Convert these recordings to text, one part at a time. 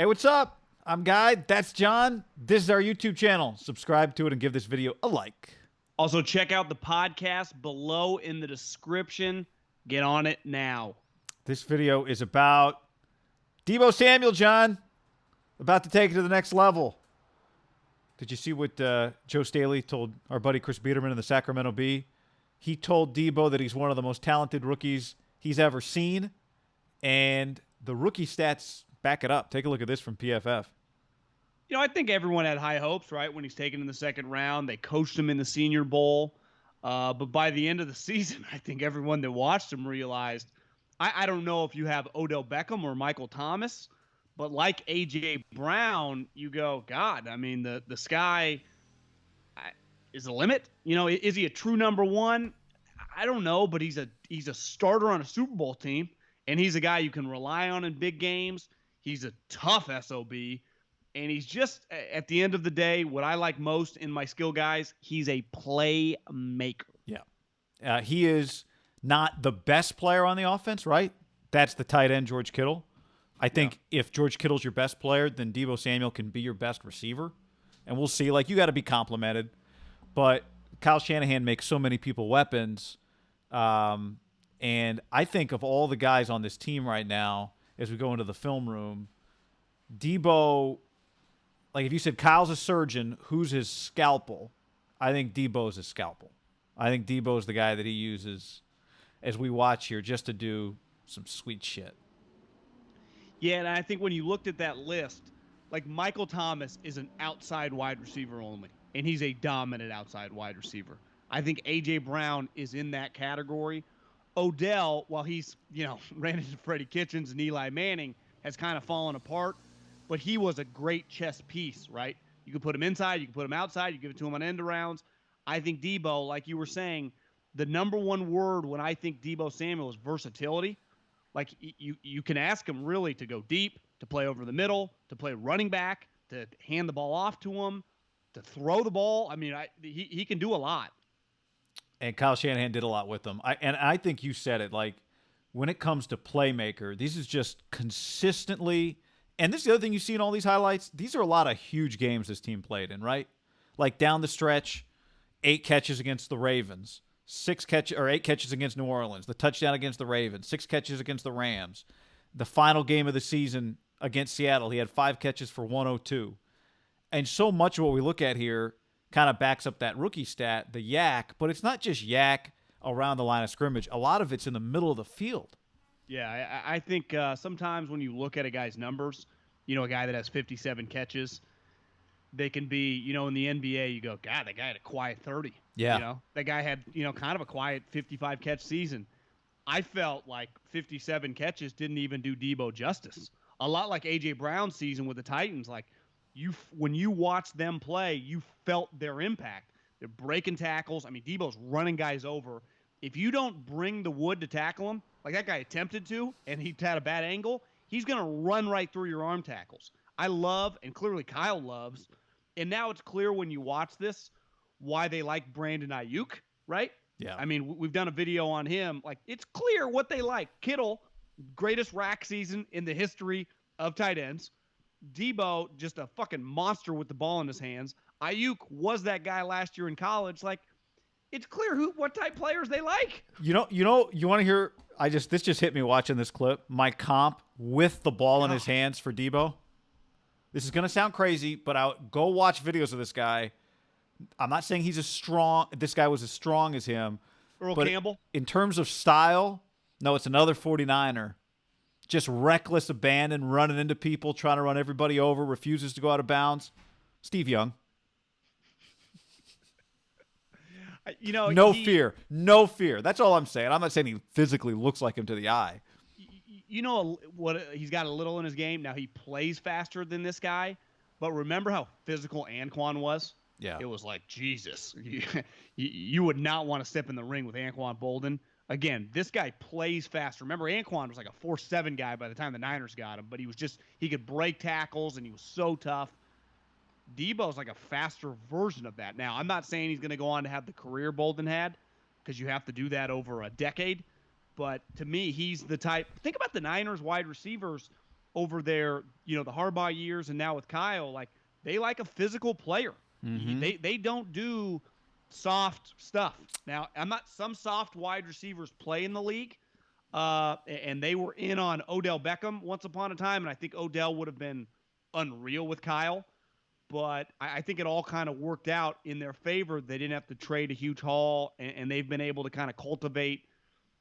Hey, what's up? I'm Guy. That's John. This is our YouTube channel. Subscribe to it and give this video a like. Also, check out the podcast below in the description. Get on it now. This video is about Deebo Samuel, John. About to take it to the next level. Did you see what Joe Staley told our buddy Chris Biederman in the Sacramento Bee? He told Deebo that he's one of the most talented rookies he's ever seen, and the rookie stats back it up. Take a look at this from PFF. You know, I think everyone had high hopes, right? When he's taken in the second round, they coached him in the Senior Bowl. But by the end of the season, I think everyone that watched him realized, I don't know if you have Odell Beckham or Michael Thomas, but like A.J. Brown, you go, God, I mean, the sky is the limit. You know, is he a true number one? I don't know, but he's a starter on a Super Bowl team, and he's a guy you can rely on in big games. He's a tough SOB. And he's just, at the end of the day, what I like most in my skill guys, he's a playmaker. Yeah. He is not the best player on the offense, right? That's the tight end, George Kittle. I think if George Kittle's your best player, then Deebo Samuel can be your best receiver. And we'll see. Like, you got to be complimented. But Kyle Shanahan makes so many people weapons. And I think of all the guys on this team right now, as we go into the film room, Deebo... Like, if you said Kyle's a surgeon, who's his scalpel? I think Deebo's his scalpel. I think Deebo's the guy that he uses as we watch here just to do some sweet shit. Yeah, and I think when you looked at that list, like Michael Thomas is an outside wide receiver only, and he's a dominant outside wide receiver. I think A.J. Brown is in that category. Odell, while he's, ran into Freddie Kitchens and Eli Manning, has kind of fallen apart. But he was a great chess piece, right? You could put him inside, you could put him outside, you give it to him on end arounds. I think Deebo, like you were saying, the number one word when I think Deebo Samuel is versatility. Like, you can ask him really to go deep, to play over the middle, to play running back, to hand the ball off to him, to throw the ball. I mean, he can do a lot. And Kyle Shanahan did a lot with them. I think you said it. Like, when it comes to playmaker, this is just consistently... And this is the other thing you see in all these highlights. These are a lot of huge games this team played in, right? Like down the stretch, 8 catches against the Ravens, 8 catches against New Orleans, the touchdown against the Ravens, 6 catches against the Rams. The final game of the season against Seattle, he had 5 catches for 102. And so much of what we look at here kind of backs up that rookie stat, the yak, but it's not just yak around the line of scrimmage. A lot of it's in the middle of the field. Yeah, I think sometimes when you look at a guy's numbers, a guy that has 57 catches, they can be, in the NBA, you go, God, that guy had a quiet 30. Yeah. That guy had, kind of a quiet 55 catch season. I felt like 57 catches didn't even do Deebo justice. A lot like A.J. Brown's season with the Titans. Like, when you watch them play, you felt their impact. They're breaking tackles. I mean, Deebo's running guys over. If you don't bring the wood to tackle him, like that guy attempted to, and he had a bad angle, he's going to run right through your arm tackles. I love, and clearly Kyle loves, and now it's clear when you watch this why they like Brandon Ayuk, right? Yeah. I mean, we've done a video on him. Like, it's clear what they like. Kittle, greatest rack season in the history of tight ends. Deebo, just a fucking monster with the ball in his hands. Ayuk was that guy last year in college. Like, it's clear what type players they like. You want to hear? This just hit me watching this clip. My comp with the ball in his hands for Deebo. This is gonna sound crazy, but I'll go watch videos of this guy. I'm not saying this guy was as strong as him. Earl Campbell. In terms of style, no, it's another 49er. Just reckless abandon, running into people, trying to run everybody over, refuses to go out of bounds. Steve Young. No fear. That's all I'm saying. I'm not saying he physically looks like him to the eye. You know what? He's got a little in his game. Now, he plays faster than this guy, but remember how physical Anquan was? Yeah. It was like, Jesus. You would not want to step in the ring with Anquan Bolden. Again, this guy plays fast. Remember, Anquan was like a 4.7 guy by the time the Niners got him, but he could break tackles, and he was so tough. Deebo's like a faster version of that. Now, I'm not saying he's going to go on to have the career Bolden had, because you have to do that over a decade. But to me, he's the type. Think about the Niners wide receivers. over their, the Harbaugh years and now with Kyle, like they like a physical player. Mm-hmm. They don't do soft stuff. Now, some soft wide receivers play in the league, and they were in on Odell Beckham once upon a time, and I think Odell would have been unreal with Kyle. But I think it all kind of worked out in their favor. They didn't have to trade a huge haul, and they've been able to kind of cultivate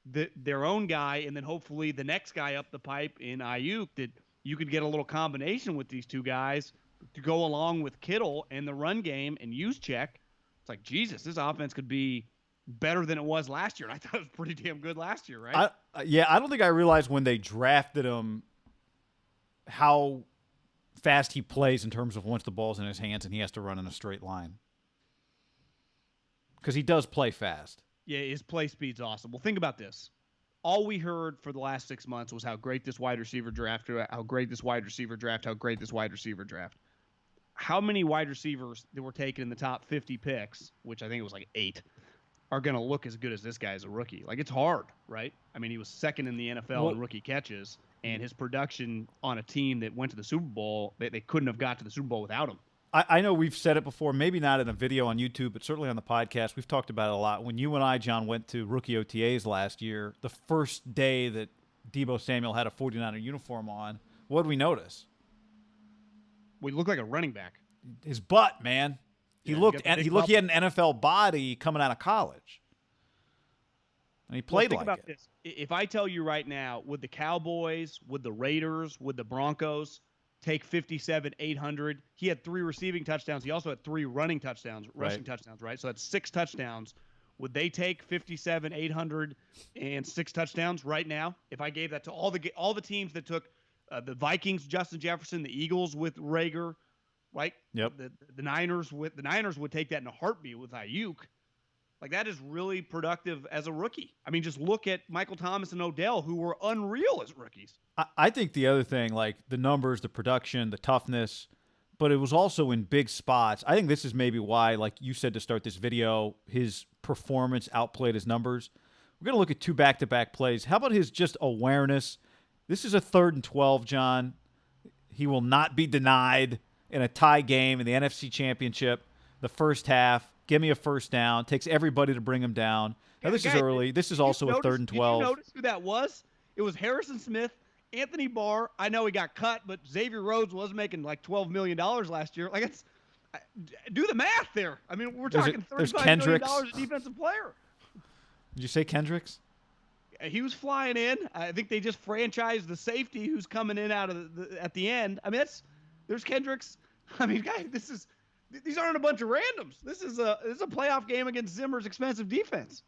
their own guy, and then hopefully the next guy up the pipe in Ayuk, that you could get a little combination with these two guys to go along with Kittle and the run game and use check. It's like, Jesus, this offense could be better than it was last year. And I thought it was pretty damn good last year, right? I don't think I realized when they drafted him how fast he plays in terms of once the ball's in his hands and he has to run in a straight line. Because he does play fast. Yeah, his play speed's awesome. Well, think about this. All we heard for the last 6 months was how great this wide receiver draft, how great this wide receiver draft, how great this wide receiver draft. How many wide receivers that were taken in the top 50 picks, which I think it was like 8, are going to look as good as this guy as a rookie? Like, it's hard, right? I mean, he was second in the NFL in rookie catches, and his production on a team that went to the Super Bowl, they couldn't have got to the Super Bowl without him. I know we've said it before, maybe not in a video on YouTube, but certainly on the podcast. We've talked about it a lot. When you and I, John, went to rookie OTAs last year, the first day that Deebo Samuel had a 49er uniform on, what did we notice? We looked like a running back. His butt, man. He looked. He had an NFL body coming out of college, and he played think like about it. This. If I tell you right now, would the Cowboys, would the Raiders, would the Broncos take 57, 800? He had 3 receiving touchdowns. He also had 3 running touchdowns, rushing touchdowns, right? So that's 6 touchdowns. Would they take 57, 800 and 6 touchdowns right now? If I gave that to all the teams that took the Vikings, Justin Jefferson, the Eagles with Rager, right? Yep. The Niners would take that in a heartbeat with Ayuk. Like, that is really productive as a rookie. I mean, just look at Michael Thomas and Odell, who were unreal as rookies. I think the other thing, like the numbers, the production, the toughness, but it was also in big spots. I think this is maybe why, like you said to start this video, his performance outplayed his numbers. We're going to look at 2 back-to-back plays. How about his just awareness? This is a 3rd and 12, John. He will not be denied in a tie game in the NFC Championship, the first half. Give me a first down. Takes everybody to bring him down. Now, this is early. This is also a 3rd and 12. Did you notice who that was? It was Harrison Smith, Anthony Barr. I know he got cut, but Xavier Rhodes was making like $12 million last year. Like, do the math there. I mean, we're talking $35 million a defensive player. Did you say Kendricks? He was flying in. I think they just franchised the safety who's coming in out of at the end. I mean, there's Kendricks. I mean, guys, these aren't a bunch of randoms. This is a playoff game against Zimmer's expensive defense.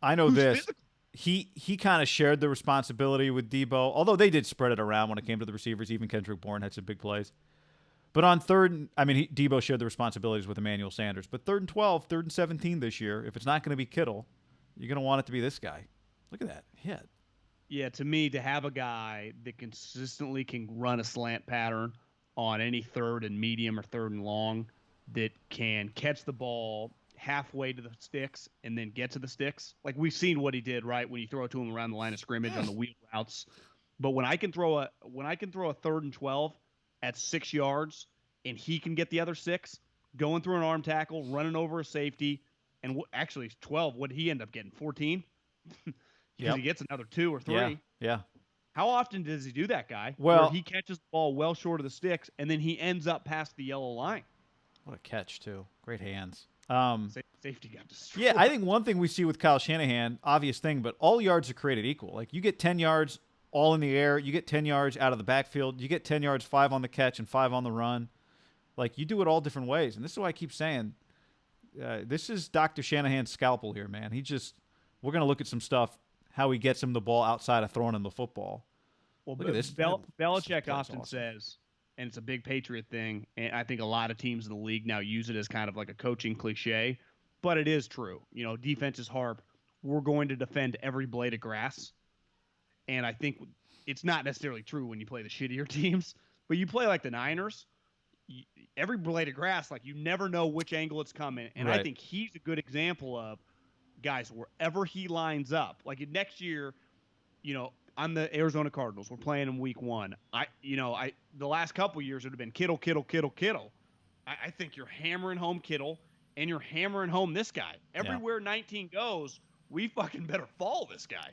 I know this. Physical. He kind of shared the responsibility with Deebo, although they did spread it around when it came to the receivers. Even Kendrick Bourne had some big plays. But on Deebo shared the responsibilities with Emmanuel Sanders. But 3rd and 12, 3rd and 17 this year, if it's not going to be Kittle, you're going to want it to be this guy. Look at that hit. Yeah, to me, to have a guy that consistently can run a slant pattern on any 3rd and medium or 3rd and long, that can catch the ball halfway to the sticks and then get to the sticks. Like, we've seen what he did, right, when you throw it to him around the line of scrimmage on the wheel routes. But when I can throw a 3rd and 12 at 6 yards and he can get the other 6, going through an arm tackle, running over a safety, and actually 12, what did he end up getting? 14? Because he gets another 2 or 3. Yeah. How often does he do that, guy? Well, where he catches the ball well short of the sticks, and then he ends up past the yellow line. What a catch, too. Great hands. Safety got destroyed. Yeah, I think one thing we see with Kyle Shanahan, obvious thing, but all yards are created equal. Like, you get 10 yards all in the air. You get 10 yards out of the backfield. You get 10 yards, 5 on the catch and 5 on the run. Like, you do it all different ways. And this is why I keep saying this is Dr. Shanahan's scalpel here, man. We're going to look at some stuff, how he gets him the ball outside of throwing him the football. Well, look at this. Belichick often says, and it's a big Patriot thing, and I think a lot of teams in the league now use it as kind of like a coaching cliche, but it is true. Defenses harp, we're going to defend every blade of grass. And I think it's not necessarily true when you play the shittier teams, but you play like the Niners, every blade of grass, like, you never know which angle it's coming. And right. I think he's a good example of, guys, wherever he lines up, like next year, I'm the Arizona Cardinals. We're playing in week 1. The last couple years it would have been Kittle, Kittle, Kittle, Kittle. I think you're hammering home Kittle and you're hammering home this guy. Yeah. Everywhere 19 goes, we fucking better fall this guy.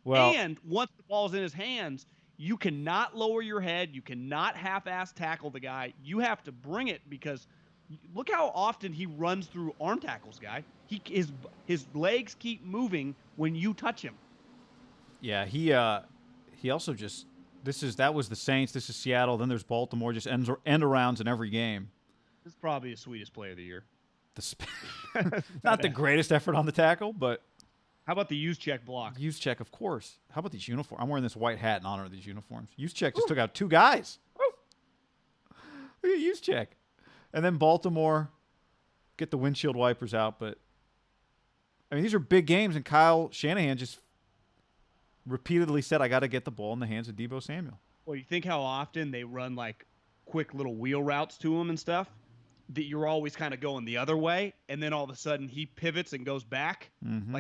Well, And once the ball's in his hands, you cannot lower your head. You cannot half-ass tackle the guy. You have to bring it because look how often he runs through arm tackles, guy. His legs keep moving when you touch him. yeah, he also just that was the Saints. This is Seattle. Then there's Baltimore. Just end arounds in every game. This is probably the sweetest play of the year. Not the greatest effort on the tackle, but how about the use check block? use check, of course. How about these uniforms? I'm wearing this white hat in honor of these uniforms. Use check just took out 2 guys. Look at use check, and then Baltimore get the windshield wipers out. But I mean, these are big games, and Kyle Shanahan just repeatedly said, "I got to get the ball in the hands of Deebo Samuel." Well, you think how often they run like quick little wheel routes to him and stuff, that you're always kind of going the other way, and then all of a sudden he pivots and goes back. Mm-hmm.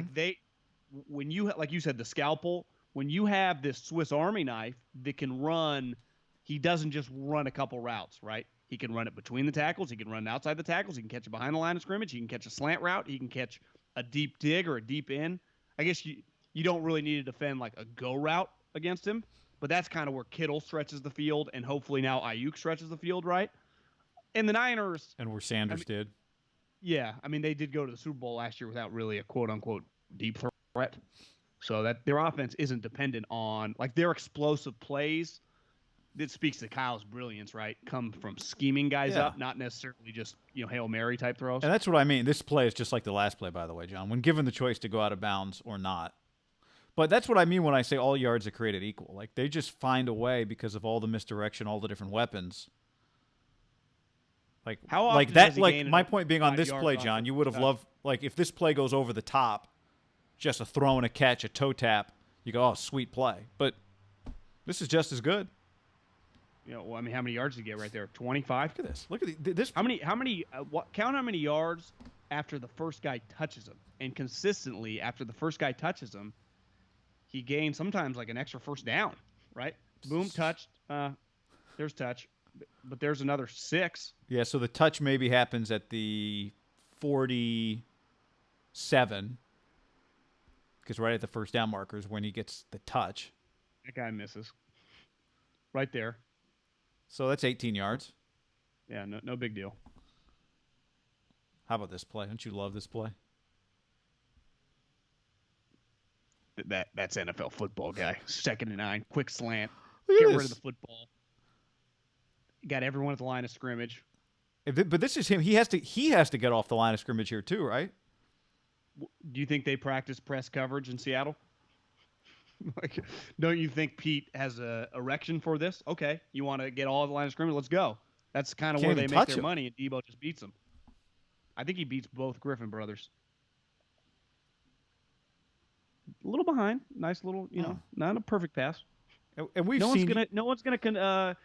When you like you said the scalpel, when you have this Swiss Army knife that can run, he doesn't just run a couple routes, right? He can run it between the tackles, he can run outside the tackles, he can catch it behind the line of scrimmage, he can catch a slant route, he can catch a deep dig or a deep in. I guess you don't really need to defend like a go route against him, but that's kind of where Kittle stretches the field, and hopefully now Ayuk stretches the field, right? And the Niners, and where Sanders did. Yeah, I mean they did go to the Super Bowl last year without really a quote unquote deep threat, so that their offense isn't dependent on like their explosive plays. That speaks to Kyle's brilliance, right? Come from scheming guys up, not necessarily just Hail Mary type throws. And that's what I mean. This play is just like the last play, by the way, John. When given the choice to go out of bounds or not. But that's what I mean when I say all yards are created equal. Like they just find a way because of all the misdirection, all the different weapons. Like how often like does that he like gain my a point being on this 5 play, yards John, off you the would have touch? loved like if this play goes over the top, just a throw and a catch, a toe tap, you go, oh, sweet play. But this is just as good. Well, I mean, how many yards did he get right there? 25. Look at this. Look at this. Count how many yards after the first guy touches him, and consistently after the first guy touches him, he gains sometimes like an extra first down, right? Boom, touched. There's touch, but there's another 6. Yeah, so the touch maybe happens at the 47, because right at the first down marker is when he gets the touch. That guy misses. Right there. So that's 18 yards. Yeah, no big deal. How about this play? Don't you love this play? That's NFL football, guy. 2nd and 9, quick slant. Look at Get this. rid of the football. Got everyone at the line of scrimmage. But this is him. He has to get off the line of scrimmage here too, right? Do you think they practice press coverage in Seattle? Like, don't you think Pete has a erection for this? Okay, you want to get all the line of scrimmage? Let's go. That's kind of where they make their money, and Deebo just beats them. I think he beats both Griffin brothers. A little behind, nice little, not a perfect pass. And we've no seen one's gonna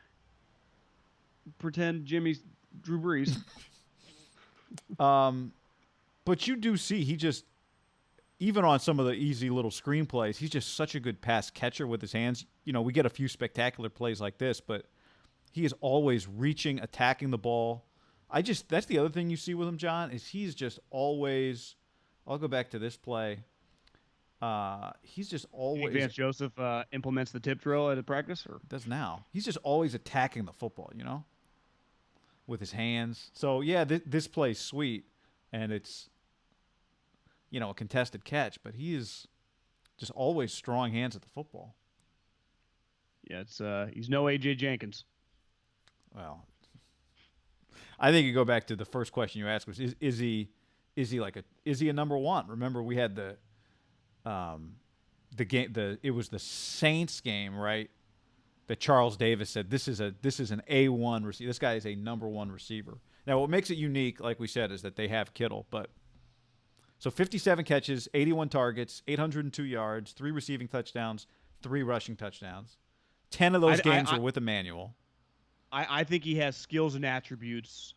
pretend Jimmy's Drew Brees. But you do see he just, even on some of the easy little screen plays, he's just such a good pass catcher with his hands. We get a few spectacular plays like this, but he is always reaching, attacking the ball. That's the other thing you see with him, John, is he's just always, I'll go back to this play. He's just always. Vance Joseph implements the tip drill at a practice, or does now. He's just always attacking the football, with his hands. So yeah, this play's sweet, and it's a contested catch, but he is just always strong hands at the football. Yeah, it's he's no AJ Jenkins. Well, I think you go back to the first question you asked was is he a number one? Remember we had the game it was the Saints game, right? That Charles Davis said this is an A1 receiver. This guy is a number one receiver. Now what makes it unique, like we said, is that they have Kittle, but so 57 catches, 81 targets, 802 yards, 3 receiving touchdowns, 3 rushing touchdowns. 10 of those games were with Emmanuel. I think he has skills and attributes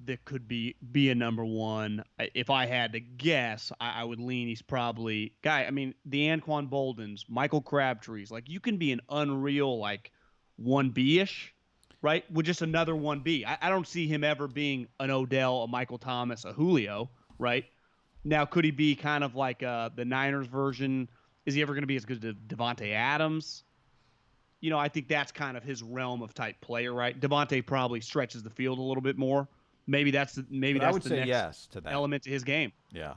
that could be a number one. If I had to guess, I would lean he's probably guy. I mean, the Anquan Boldens, Michael Crabtrees, like you can be an unreal like 1B ish, right? With just another 1B. I don't see him ever being an Odell, a Michael Thomas, a Julio, right? Now, could he be kind of like the Niners version? Is he ever going to be as good as Devontae Adams? I think that's kind of his realm of type player, right? Devontae probably stretches the field a little bit more. Maybe that's the But I would the say next yes to that. element to his game. Yeah.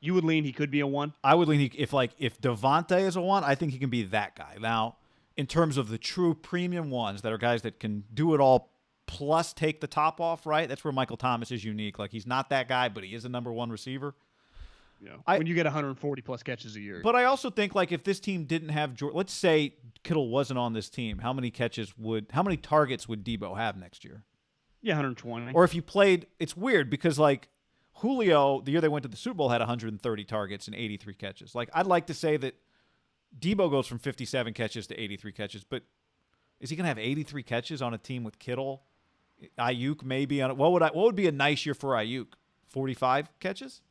You would lean he could be a one. I would lean if Devontae is a one, I think he can be that guy. Now, in terms of the true premium ones that are guys that can do it all plus take the top off, right? That's where Michael Thomas is unique. Like he's not that guy, but he is a number one receiver. When you get 140 plus catches a year. But I also think like if this team didn't have let's say Kittle wasn't on this team, how many targets would Deebo have next year? Yeah, 120. Or if you played, it's weird because like Julio, the year they went to the Super Bowl, had 130 targets and 83 catches. Like I'd like to say that Deebo goes from 57 catches to 83 catches, but is he going to have 83 catches on a team with Kittle, Ayuk maybe on it? What would be a nice year for Ayuk? 45 catches?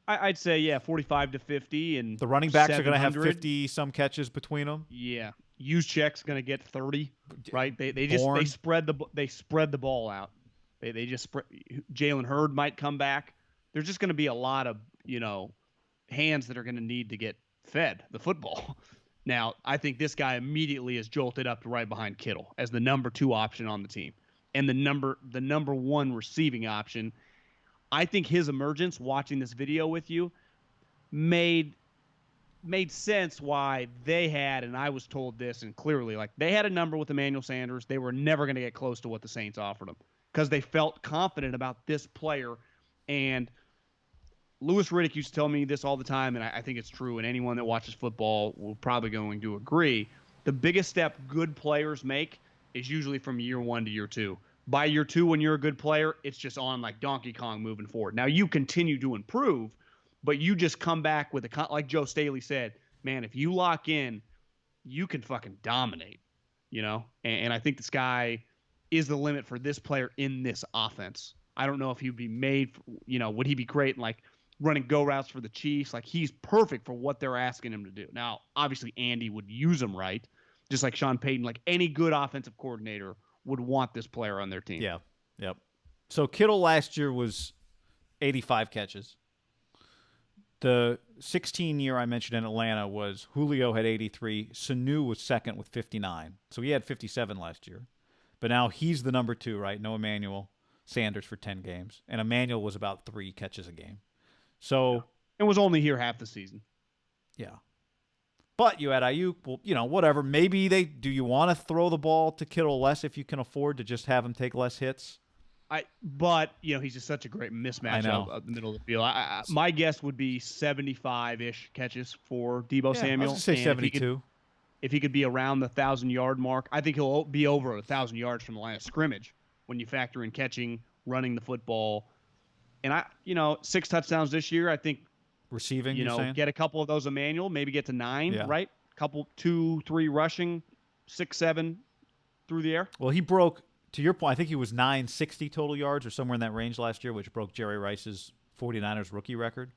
I'd say, yeah, 45 to 50. And the running backs are going to have 50 some catches between them. Yeah. Juszczyk's going to get 30, right? They spread the ball out. They just spread. Jalen Hurd might come back. There's just going to be a lot of, hands that are going to need to get fed the football. Now, I think this guy immediately is jolted up to right behind Kittle as the number 2 option on the team and the number 1 receiving option. I think his emergence, watching this video with you, made sense why they had, and I was told this, and clearly, like they had a number with Emmanuel Sanders. They were never going to get close to what the Saints offered them because they felt confident about this player. And Louis Riddick used to tell me this all the time, and I think it's true, and anyone that watches football will probably going to agree. The biggest step good players make is usually from year 1 to year 2. By year 2, when you're a good player, it's just on like Donkey Kong moving forward. Now, you continue to improve, but you just come back with like Joe Staley said, man, if you lock in, you can fucking dominate, And I think this guy is the limit for this player in this offense. I don't know if he'd be made, would he be great in like running go routes for the Chiefs? Like he's perfect for what they're asking him to do. Now, obviously, Andy would use him right, just like Sean Payton. Like any good offensive coordinator would want this player on their team. Yeah. Yep. So Kittle last year was 85 catches. The 16 year I mentioned in Atlanta was Julio had 83. Sanu was second with 59. So he had 57 last year. But now he's the number 2, right? No Emmanuel Sanders for 10 games. And Emmanuel was about 3 catches a game. So and was only here half the season. Yeah. But you had Ayuk, well, whatever. Maybe do you want to throw the ball to Kittle less if you can afford to just have him take less hits? But he's just such a great mismatch of the middle of the field. My guess would be 75-ish catches for Deebo Samuel. I was going to say 72. If he could be around the 1,000-yard mark, I think he'll be over 1,000 yards from the line of scrimmage when you factor in catching, running the football. And 6 touchdowns this year, I think. Receiving, get a couple of those Emmanuel, maybe get to 9, right? Couple 2, 3 rushing, 6, 7 through the air. Well, he broke, to your point, I think he was 960 total yards or somewhere in that range last year, which broke Jerry Rice's 49ers rookie record.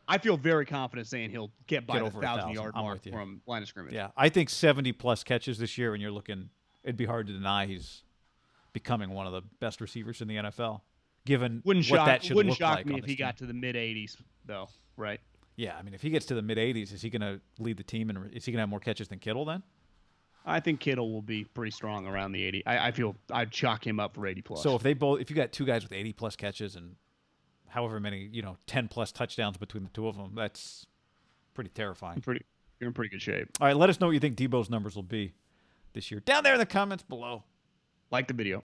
I feel very confident saying he'll get by the over 1,000-yard mark from line of scrimmage. Yeah, I think 70-plus catches this year, and you're looking, it'd be hard to deny he's becoming one of the best receivers in the NFL, given that should look like. Wouldn't shock me if he got to the mid-80s, though, right? Yeah, I mean, if he gets to the mid-80s, is he going to lead the team, and is he going to have more catches than Kittle then? I think Kittle will be pretty strong around the 80. I feel I'd chalk him up for 80-plus. So if you got 2 guys with 80-plus catches and however many, 10-plus touchdowns between the 2 of them, that's pretty terrifying. You're in pretty good shape. All right, let us know what you think Deebo's numbers will be this year. Down there in the comments below. Like the video.